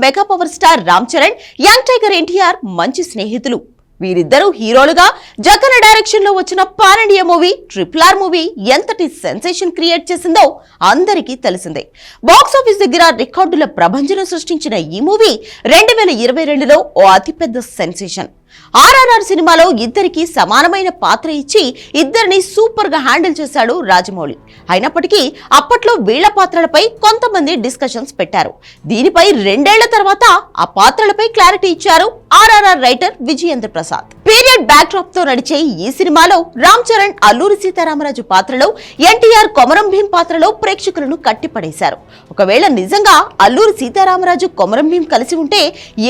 Mega power star Ram Charan, young tiger NTR మంచి స్నేహితులు. వీరిద్దరూ హీరోలుగా జగన్ డైరెక్షన్ లో వచ్చిన pan India movie RRR movie ఎంతటి సెన్సేషన్ క్రియేట్ చేసిందో అందరికీ తెలిసిందే. బాక్సాఫీస్ దగ్గర రికార్డుల ప్రభంజనం సృష్టించిన ఈ మూవీ 2022లో ఓ అతిపెద్ద సెన్సేషన్. RRR సినిమాలో ఇద్దరికి సమానమైన పాత్ర ఇచ్చి ఇద్దరిని సూపర్ గా హ్యాండిల్ చేశాడు రాజమౌళి. అయినప్పటికీ అప్పట్లో వీళ్ల పాత్రలపై కొంతమంది డిస్కషన్స్ పెట్టారు. దీనిపై 2 ఏళ్ల తర్వాత ఆ పాత్రలపై క్లారిటీ ఇచ్చారు RRR writer Vijayendra Prasad. Period back drop తో నడిచే ఈ సినిమాలో రామ్ చరణ్ అల్లూరి సీతారామరాజు పాత్రలో, ఎన్టీఆర్ కొమరం భీం పాత్రలో ప్రేక్షకులను కట్టిపడేశారు. ఒకవేళ నిజంగా అల్లూరి సీతారామరాజు కొమరం భీం కలిసి ఉంటే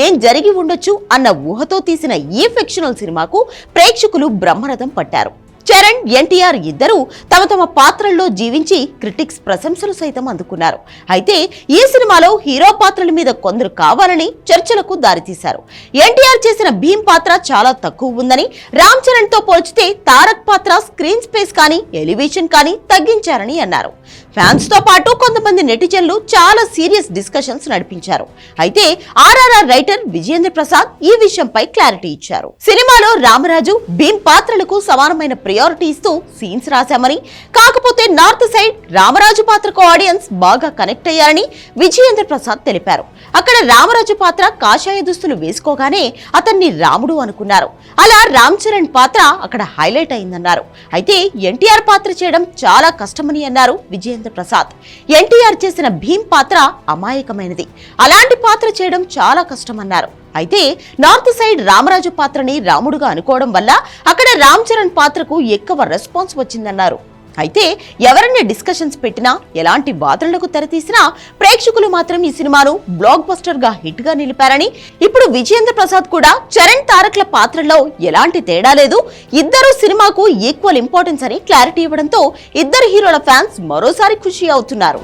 ఏం జరిగి ఉండొచ్చు అన్న ఊహతో తీసిన ఈ ఫిక్షనల్ సినిమాకు ప్రేక్షకులు బ్రహ్మరథం పట్టారు. చరణ్, ఎన్టీఆర్ ఇద్దరూ తమ తమ పాత్రల్లో జీవించి క్రిటిక్స్ ప్రశంసలు సైతం అందుకున్నారు. అయితే ఈ సినిమాలో హీరో పాత్రల మీద కొందరు కావాలని చర్చలకు దారితీశారు. ఎన్టీఆర్ చేసిన భీం పాత్ర చాలా తక్కువ ఉందని, రామ్ చరణ్ తో పోల్చితే తారక్ పాత్ర స్క్రీన్ స్పేస్ కానీ ఎలివేషన్ కానీ తగ్గించారని అన్నారు. ఫ్యాన్స్ తో పాటు కొంతమంది నెటిజన్లు చాలా సీరియస్ డిస్కషన్స్ నడిపించారు. అయితే RRR రైటర్ విజయేంద్ర ప్రసాద్ ఈ విషయంపై క్లారిటీ ఇచ్చారు. సినిమాలో రామరాజు, భీం పాత్రలకు సమానమైన ప్రయారిటీ ఇస్తూ సీన్స్ రాశామని, కాకపోతే నార్త్ సైడ్ రామరాజు పాత్రకు ఆడియన్స్ బాగా కనెక్ట్ అయ్యారని విజయేంద్ర ప్రసాద్ తెలిపారు. అక్కడ రామరాజు పాత్ర కాషాయ దుస్తులు వేసుకోగానే అతన్ని రాముడు అనుకున్నారు. అలా రామ్ చరణ్ పాత్ర అక్కడ హైలైట్ అయిందన్నారు. అయితే ఎన్టీఆర్ పాత్ర చేయడం చాలా కష్టమని అన్నారు విజయేంద్ర ప్రసాద్. ఎన్టీఆర్ చేసిన భీం పాత్ర అమాయకమైనది, అలాంటి పాత్ర చేయడం చాలా కష్టమన్నారు. అయితే నార్త్ సైడ్ రామరాజు పాత్రని రాముడుగా అనుకోవడం వల్ల అక్కడ రామ్ చరణ్ పాత్రకు ఎక్కువ రెస్పాన్స్ వచ్చిందన్నారు. అయితే ఎవరన్నా డిస్కషన్స్ పెట్టినా, ఎలాంటి వాదనలకు తెరతీసినా ప్రేక్షకులు మాత్రం ఈ సినిమాను బ్లాక్ బస్టర్ గా హిట్ గా నిలిపారని, ఇప్పుడు విజయేంద్ర ప్రసాద్ కూడా చరణ్, తారక్ల పాత్రల్లో ఎలాంటి తేడా లేదు, ఇద్దరు సినిమాకు ఈక్వల్ ఇంపార్టెన్స్ అని క్లారిటీ ఇవ్వడంతో ఇద్దరు హీరోల ఫ్యాన్స్ మరోసారి ఖుషి అవుతున్నారు.